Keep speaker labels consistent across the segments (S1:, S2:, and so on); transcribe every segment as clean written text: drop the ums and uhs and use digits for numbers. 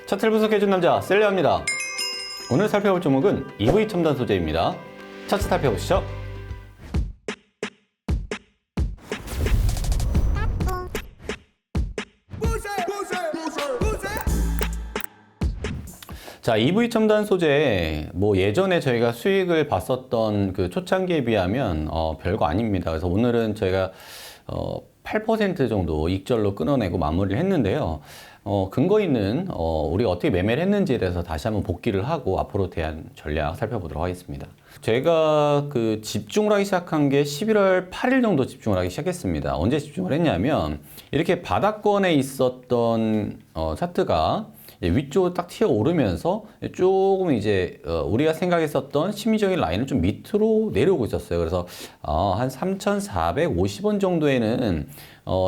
S1: 차트를 분석해준 남자 셀레아입니다. 오늘 살펴볼 종목은 EV 첨단 소재입니다. 차트 살펴보시죠. 자, EV 첨단 소재, 예전에 저희가 수익을 봤었던 그 초창기에 비하면 별거 아닙니다. 그래서 오늘은 저희가 8% 정도 익절로 끊어내고 마무리를 했는데요. 근거 있는 우리가 어떻게 매매를 했는지에 대해서 다시 한번 복기를 하고 앞으로 대한 전략 살펴보도록 하겠습니다. 제가 그 집중을 하기 시작한 게 11월 8일 정도 집중을 하기 시작했습니다. 언제 집중을 했냐면 이렇게 바닥권에 있었던 차트가 위쪽으로 딱 튀어 오르면서 조금 이제 우리가 생각했었던 심리적인 라인을 좀 밑으로 내려오고 있었어요. 그래서 한 3,450원 정도에는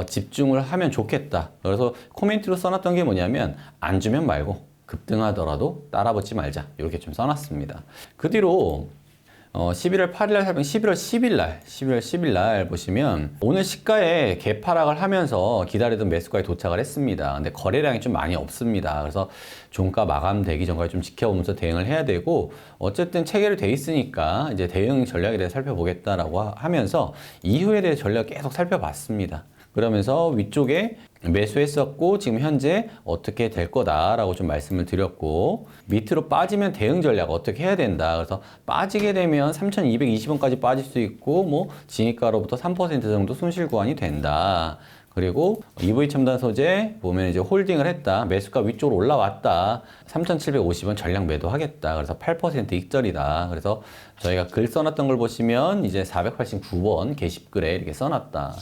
S1: 집중을 하면 좋겠다. 그래서 코멘트로 써놨던 게 뭐냐면 안 주면 말고 급등하더라도 따라붙지 말자. 이렇게 좀 써놨습니다. 그 뒤로 11월 8일 날 살펴보면 11월 10일 날 보시면 오늘 시가에 개파락을 하면서 기다리던 매수가에 도착을 했습니다. 근데 거래량이 좀 많이 없습니다. 그래서 종가 마감되기 전까지 좀 지켜보면서 대응을 해야 되고, 어쨌든 체계로 돼 있으니까 이제 대응 전략에 대해 살펴보겠다라고 하면서 이후에 대해 전략 계속 살펴봤습니다. 그러면서 위쪽에 매수했었고 지금 현재 어떻게 될 거다라고 좀 말씀을 드렸고, 밑으로 빠지면 대응 전략 어떻게 해야 된다. 그래서 빠지게 되면 3,220원까지 빠질 수 있고 진입가로부터 3% 정도 손실 구간이 된다. 그리고 EV 첨단 소재 보면 이제 홀딩을 했다. 매수가 위쪽으로 올라왔다. 3,750원 전량 매도하겠다. 그래서 8% 익절이다. 그래서 저희가 글 써놨던 걸 보시면 이제 489번 게시글에 이렇게 써놨다.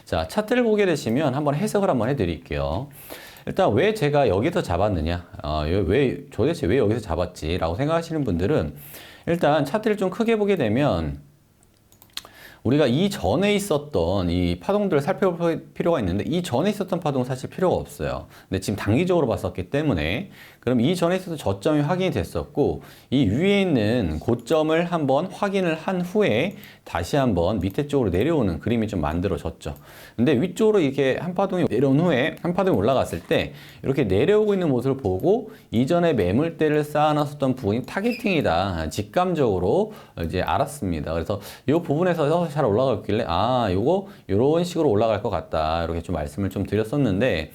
S1: 자, 차트를 보게 되시면 한번 해석을 한번 해드릴게요. 일단 왜 제가 여기서 잡았느냐, 도대체 왜 여기서 잡았지? 라고 생각하시는 분들은 일단 차트를 좀 크게 보게 되면 우리가 이전에 있었던 이 파동들을 살펴볼 필요가 있는데, 이전에 있었던 파동은 사실 필요가 없어요. 근데 지금 단기적으로 봤었기 때문에, 그럼 이전에 있었던 저점이 확인이 됐었고, 이 위에 있는 고점을 한번 확인을 한 후에 다시 한번 밑에 쪽으로 내려오는 그림이 좀 만들어졌죠. 근데 위쪽으로 이렇게 한 파동이 내려온 후에 한 파동이 올라갔을 때 이렇게 내려오고 있는 모습을 보고 이전에 매물대를 쌓아놨었던 부분이 타겟팅이다. 직감적으로 이제 알았습니다. 그래서 이 부분에서 잘 올라갔길래 요거 요런 식으로 올라갈 것 같다, 이렇게 좀 말씀을 좀 드렸었는데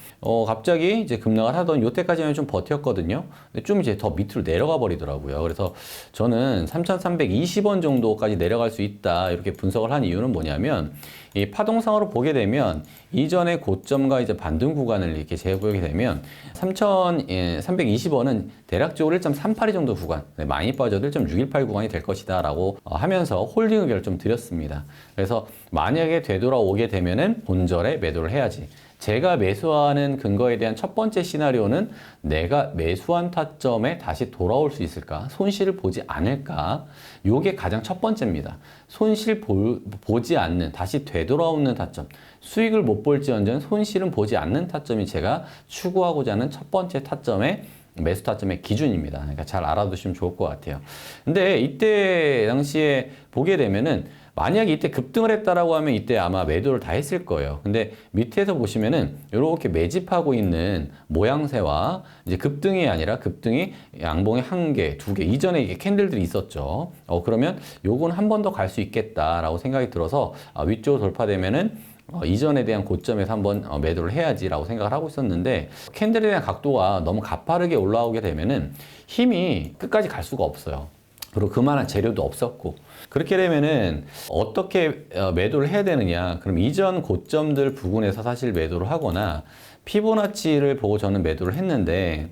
S1: 갑자기 이제 급락을 하던 요때까지는 좀 버텼거든요. 근데 좀 이제 더 밑으로 내려가 버리더라고요. 그래서 저는 3,320원 정도까지 내려갈 수 있다, 이렇게 분석을 한 이유는 뭐냐면, 이 파동상으로 보게 되면 이전의 고점과 이제 반등 구간을 이렇게 재보게 되면 3,320원은 대략적으로 1.382 정도 구간, 많이 빠져도 1.618 구간이 될 것이다 라고 하면서 홀딩 의견을 좀 드렸습니다. 그래서 만약에 되돌아오게 되면은 본절에 매도를 해야지. 제가 매수하는 근거에 대한 첫 번째 시나리오는 내가 매수한 타점에 다시 돌아올 수 있을까? 손실을 보지 않을까? 요게 가장 첫 번째입니다. 손실 보지 않는, 다시 되돌아오는 타점. 수익을 못 볼지언정 손실은 보지 않는 타점이 제가 추구하고자 하는 첫 번째 타점의 매수 타점의 기준입니다. 그러니까 잘 알아두시면 좋을 것 같아요. 근데 이때 당시에 보게 되면은 만약에 이때 급등을 했다라고 하면 이때 아마 매도를 다 했을 거예요. 근데 밑에서 보시면은 이렇게 매집하고 있는 모양새와 이제 급등이 아니라 급등이 양봉이 한 개, 두 개, 이전에 이게 캔들들이 있었죠. 그러면 요건 한 번 더 갈 수 있겠다라고 생각이 들어서 위쪽으로 돌파되면은 이전에 대한 고점에서 한번 매도를 해야지라고 생각을 하고 있었는데, 캔들에 대한 각도가 너무 가파르게 올라오게 되면은 힘이 끝까지 갈 수가 없어요. 그리고 그만한 재료도 없었고, 그렇게 되면은 어떻게 매도를 해야 되느냐, 그럼 이전 고점들 부근에서 사실 매도를 하거나, 피보나치를 보고 저는 매도를 했는데,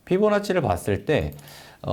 S1: 피보나치를 봤을 때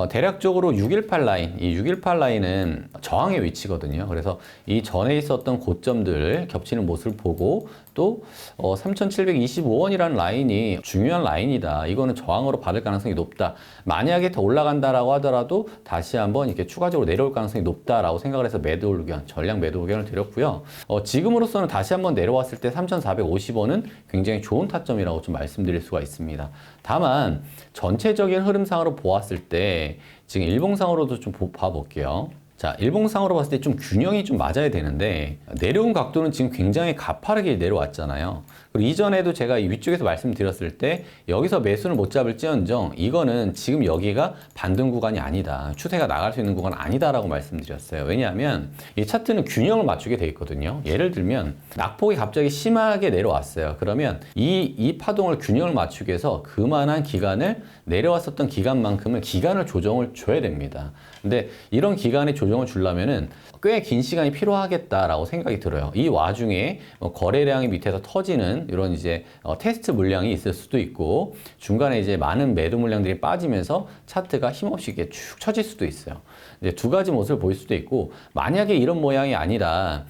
S1: 대략적으로 618 라인, 이 618 라인은 저항의 위치거든요. 그래서 이 전에 있었던 고점들 겹치는 모습을 보고, 또 3,725원이라는 라인이 중요한 라인이다, 이거는 저항으로 받을 가능성이 높다, 만약에 더 올라간다라고 하더라도 다시 한번 이렇게 추가적으로 내려올 가능성이 높다라고 생각을 해서 매도 의견, 전량 매도 의견을 드렸고요. 지금으로서는 다시 한번 내려왔을 때 3,450원은 굉장히 좋은 타점이라고 좀 말씀드릴 수가 있습니다. 다만 전체적인 흐름상으로 보았을 때 지금 일봉상으로도 좀 봐볼게요. 자, 일봉상으로 봤을 때 좀 균형이 좀 맞아야 되는데 내려온 각도는 지금 굉장히 가파르게 내려왔잖아요. 그리고 이전에도 제가 이 위쪽에서 말씀드렸을 때 여기서 매수를 못 잡을지언정 이거는 지금 여기가 반등 구간이 아니다. 추세가 나갈 수 있는 구간 아니다라고 말씀드렸어요. 왜냐하면 이 차트는 균형을 맞추게 돼 있거든요. 예를 들면 낙폭이 갑자기 심하게 내려왔어요. 그러면 이 파동을 균형을 맞추기 위해서 그만한 기간을 내려왔었던 기간만큼을 기간을 조정을 줘야 됩니다. 근데 이런 기간의 조정을 주려면은 꽤 긴 시간이 필요하겠다라고 생각이 들어요. 이 와중에 거래량이 밑에서 터지는 이런 이제 테스트 물량이 있을 수도 있고 중간에 이제 많은 매도 물량들이 빠지면서 차트가 힘없이 이렇게 축 처질 수도 있어요. 이제 두 가지 모습을 보일 수도 있고 만약에 이런 모양이 아니라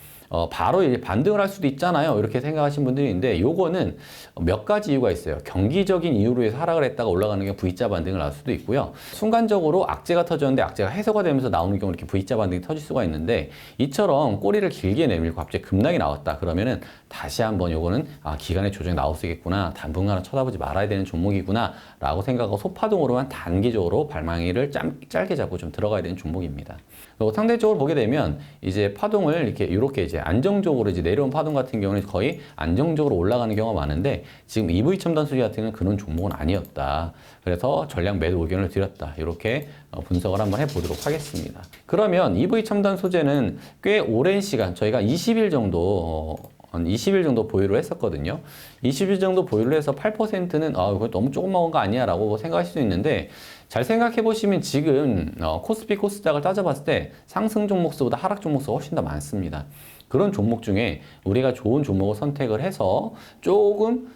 S1: 바로 이제 반등을 할 수도 있잖아요. 이렇게 생각하시는 분들이 있는데 요거는 몇 가지 이유가 있어요. 경기적인 이유로 해서 하락을 했다가 올라가는 게 V자 반등을 할 수도 있고요. 순간적으로 악재가 터졌는데 악재가 해소가 되면서 나오는 경우 이렇게 V자 반등이 터질 수가 있는데 이처럼 꼬리를 길게 내밀고 갑자기 급락이 나왔다. 그러면은 다시 한번 요거는 기간의 조정이 나올 수 있겠구나. 당분간은 쳐다보지 말아야 되는 종목이구나 라고 생각하고 소파동으로만 단기적으로 발망이를 짧게 잡고 좀 들어가야 되는 종목입니다. 그리고 상대적으로 보게 되면 이제 파동을 이렇게 이제 안정적으로 이제 내려온 파동 같은 경우는 거의 안정적으로 올라가는 경우가 많은데 지금 EV 첨단 소재 같은 경우는 그런 종목은 아니었다. 그래서 전량 매도 의견을 드렸다. 이렇게 분석을 한번 해보도록 하겠습니다. 그러면 EV 첨단 소재는 꽤 오랜 시간 저희가 20일 정도 한 20일 정도 보유를 했었거든요. 20일 정도 보유를 해서 8%는 이거 너무 조금 먹은 거 아니야 라고 생각하실 수 있는데 잘 생각해 보시면 지금 코스피 코스닥을 따져봤을 때 상승 종목수보다 하락 종목수가 훨씬 더 많습니다. 그런 종목 중에 우리가 좋은 종목을 선택을 해서 조금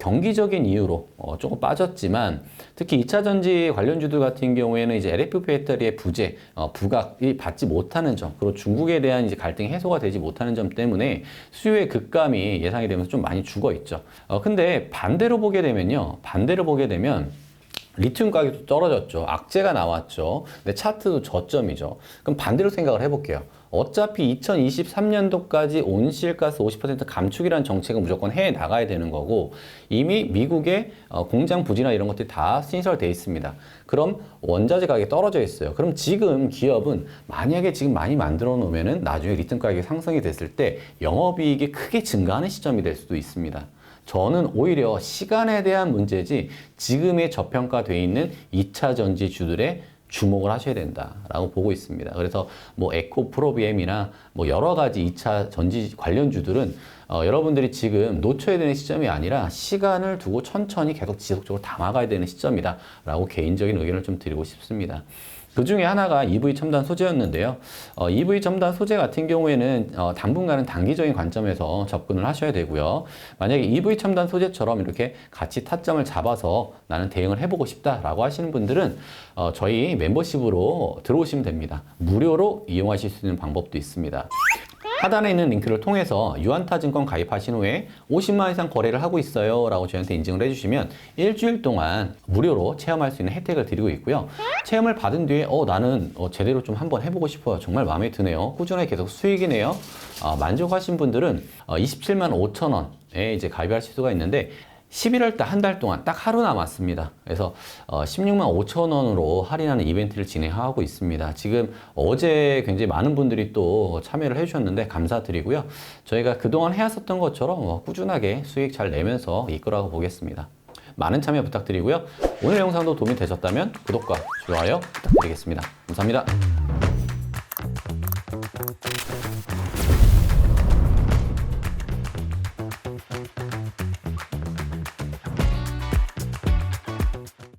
S1: 경기적인 이유로 조금 빠졌지만 특히 2차 전지 관련주들 같은 경우에는 이제 LFP 배터리의 부재, 부각이 받지 못하는 점, 그리고 중국에 대한 이제 갈등이 해소가 되지 못하는 점 때문에 수요의 급감이 예상이 되면서 좀 많이 죽어 있죠. 근데 반대로 보게 되면 리튬 가격도 떨어졌죠. 악재가 나왔죠. 근데 차트도 저점이죠. 그럼 반대로 생각을 해볼게요. 어차피 2023년도까지 온실가스 50% 감축이라는 정책은 무조건 해 나가야 되는 거고 이미 미국의 공장 부지나 이런 것들이 다 신설되어 있습니다. 그럼 원자재 가격이 떨어져 있어요. 그럼 지금 기업은 만약에 지금 많이 만들어 놓으면은 나중에 리튬 가격이 상승이 됐을 때 영업이익이 크게 증가하는 시점이 될 수도 있습니다. 저는 오히려 시간에 대한 문제지 지금의 저평가되어 있는 2차 전지주들의 주목을 하셔야 된다라고 보고 있습니다. 그래서 뭐 에코프로비엠이나 뭐 여러 가지 2차 전지 관련주들은 여러분들이 지금 놓쳐야 되는 시점이 아니라 시간을 두고 천천히 계속 지속적으로 담아가야 되는 시점이다라고 개인적인 의견을 좀 드리고 싶습니다. 그 중에 하나가 EV 첨단 소재였는데요. EV 첨단 소재 같은 경우에는 당분간은 단기적인 관점에서 접근을 하셔야 되고요. 만약에 EV 첨단 소재처럼 이렇게 같이 타점을 잡아서 나는 대응을 해보고 싶다라고 하시는 분들은 저희 멤버십으로 들어오시면 됩니다. 무료로 이용하실 수 있는 방법도 있습니다. 하단에 있는 링크를 통해서 유한타증권 가입하신 후에 50만 원 이상 거래를 하고 있어요 라고 저희한테 인증을 해주시면 일주일 동안 무료로 체험할 수 있는 혜택을 드리고 있고요. 체험을 받은 뒤에 나는 제대로 좀 한번 해보고 싶어요. 정말 마음에 드네요. 꾸준하게 계속 수익이네요. 만족하신 분들은 27만 5천 원에 이제 가입하실 수가 있는데 11월 달 한 달 동안 딱 하루 남았습니다. 그래서 16만 5천 원으로 할인하는 이벤트를 진행하고 있습니다. 지금 어제 굉장히 많은 분들이 또 참여를 해주셨는데 감사드리고요. 저희가 그동안 해왔었던 것처럼 꾸준하게 수익 잘 내면서 이끌어가고 보겠습니다. 많은 참여 부탁드리고요. 오늘 영상도 도움이 되셨다면 구독과 좋아요 부탁드리겠습니다. 감사합니다.